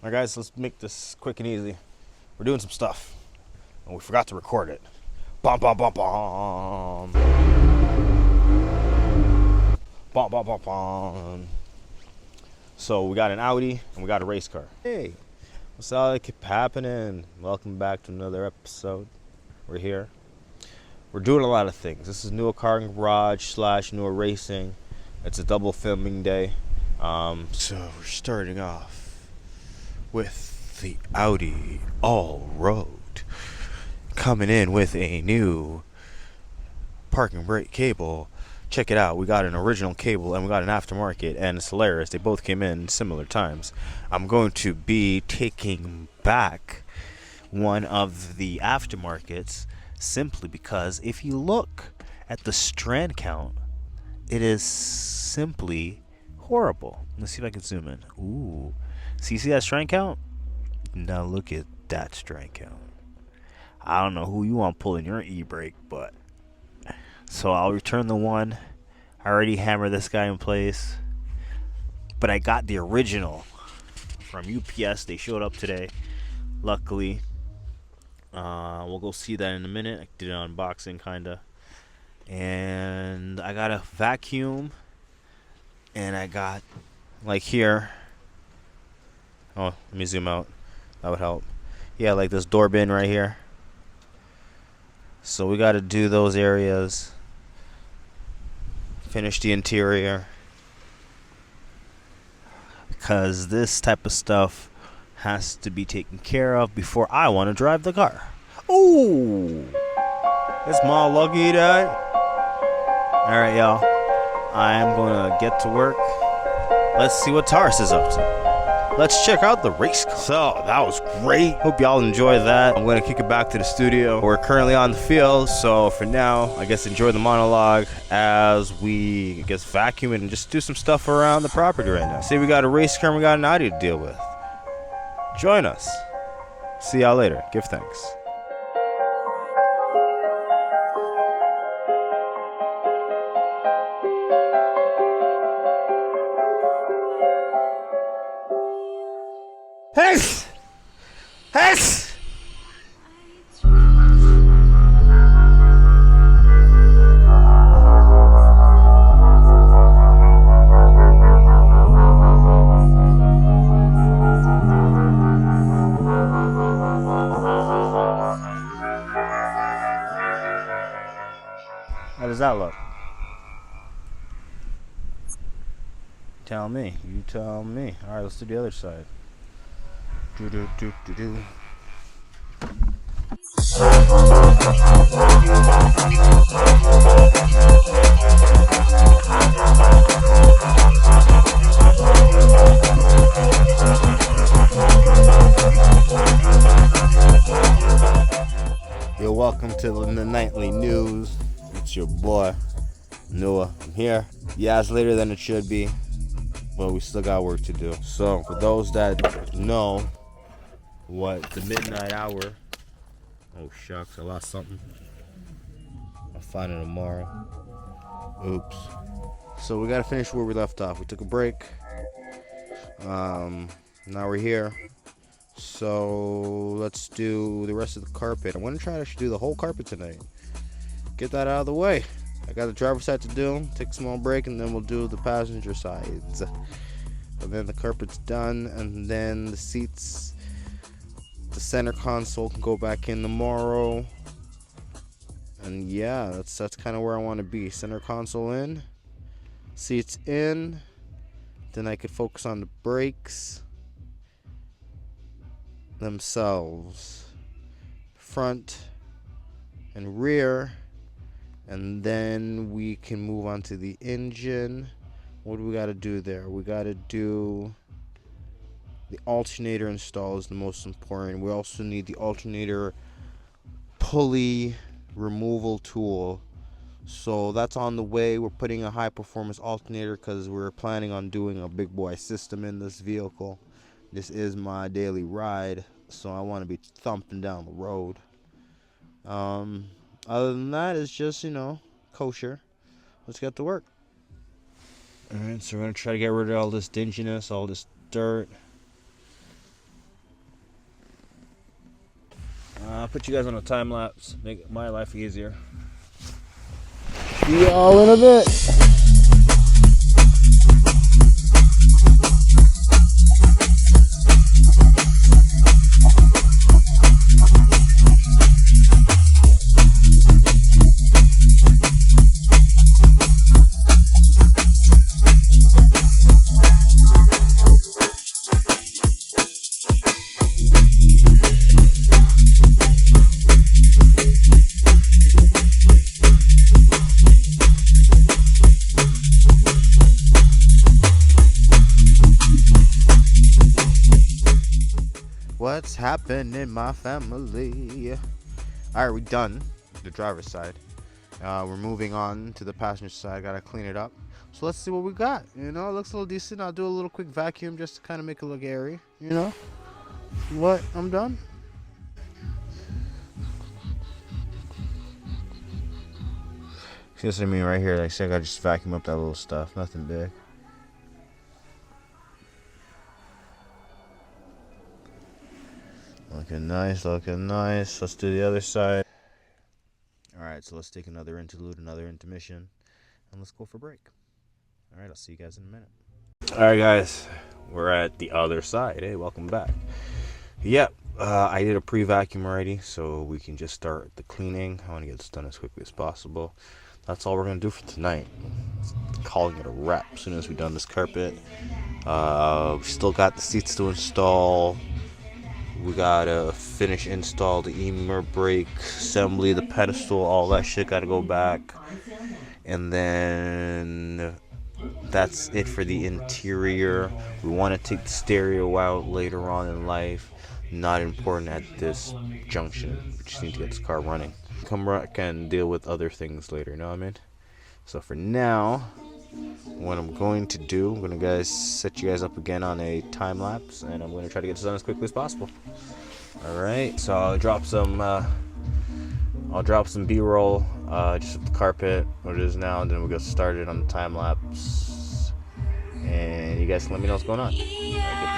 Alright guys, let's make this quick and easy. We're doing some stuff, and we forgot to record it. Bom bom bom bom. Bom bom bom bom. So we got an Audi and we got a race car. Hey, what's all that keep happening? Welcome back to another episode. We're here. We're doing a lot of things. This is Newer Car and Garage / Newer Racing. It's a double filming day. So we're starting off with the Audi Allroad, coming in with a new parking brake cable. Check it out. We got an original cable and we got an aftermarket, and it's hilarious. They both came in similar times. I'm going to be taking back one of the aftermarkets simply because if you look at the strand count, it is simply horrible. Let's see if I can zoom in. Ooh. So you see that strand count? Now look at that strand count. I don't know who you want pulling your e-brake, but so I'll return the one. I already hammered this guy in place, but I got the original from UPS. They showed up today, luckily. We'll go see that in a minute. I did an unboxing kinda, and I got a vacuum, and I got like here. Oh, let me zoom out. That would help. Yeah, like this door bin right here. So we got to do those areas. Finish the interior. Because this type of stuff has to be taken care of before I want to drive the car. Ooh! It's my lucky day. Alright, y'all. I am going to get to work. Let's see what Taurus is up to. Let's check out the race car. So, that was great. Hope y'all enjoyed that. I'm going to kick it back to the studio. We're currently on the field, so for now, I guess enjoy the monologue as we, vacuum and just do some stuff around the property right now. See, we got a race car and we got an Audi to deal with. Join us. See y'all later. Give thanks. Hey! Hey! How does that look? Tell me. You tell me. Alright, let's do the other side. Do do do do do. You're welcome to the nightly news. It's your boy Noah. I'm here. Yeah, it's later than it should be, but we still got work to do. So for those that know what the midnight hour, oh shucks, I lost something. I'll find it tomorrow. Oops. So we gotta finish where we left off. We took a break. Now we're here. So let's do the rest of the carpet. I'm gonna try to do the whole carpet tonight. Get that out of the way. I got the driver's side to do. Take a small break, and then we'll do the passenger sides. And then the carpet's done, and then the seats, the center console can go back in tomorrow. And yeah, that's kind of where I want to be. Center console in, seats in. Then I could focus on the brakes themselves, front and rear, and then we can move on to the engine. What do we got to do there? We got to do the alternator install is the most important. We also need the alternator pulley removal tool. So that's on the way. We're putting a high performance alternator because we're planning on doing a big boy system in this vehicle. This is my daily ride, so I want to be thumping down the road. Other than that, it's just, kosher. Let's get to work. Alright, so we're going to try to get rid of all this dinginess, all this dirt. I'll put you guys on a time lapse, make my life easier. See y'all in a bit. What's happening, my family? Alright, we're done the driver's side. We're moving on to the passenger side. Gotta clean it up. So let's see what we got. You know, it looks a little decent. I'll do a little quick vacuum just to kind of make it look airy. You know? What? I'm done? See what I mean right here? Like I said, I gotta just vacuum up that little stuff. Nothing big. Looking nice, looking nice. Let's do the other side. Alright, so let's take another interlude, another intermission, and let's go for break. Alright, I'll see you guys in a minute. Alright guys, we're at the other side. Hey, welcome back. Yep, I did a pre-vacuum already, so we can just start the cleaning. I want to get this done as quickly as possible. That's all we're going to do for tonight. Calling it a wrap as soon as we're done this carpet. We still got the seats to install. We gotta finish install the e-mirror brake assembly, the pedestal, all that shit gotta go back. And then that's it for the interior. We want to take the stereo out later on in life. Not important at this junction. We just need to get this car running. Come back and deal with other things later, you know what I mean? So for now, what I'm going to do, I'm going to set you guys up again on a time lapse, and I'm going to try to get this done as quickly as possible. Alright, so I'll drop some B-roll just with the carpet, what it is now, and then we'll get started on the time lapse. And you guys can let me know what's going on. Alright,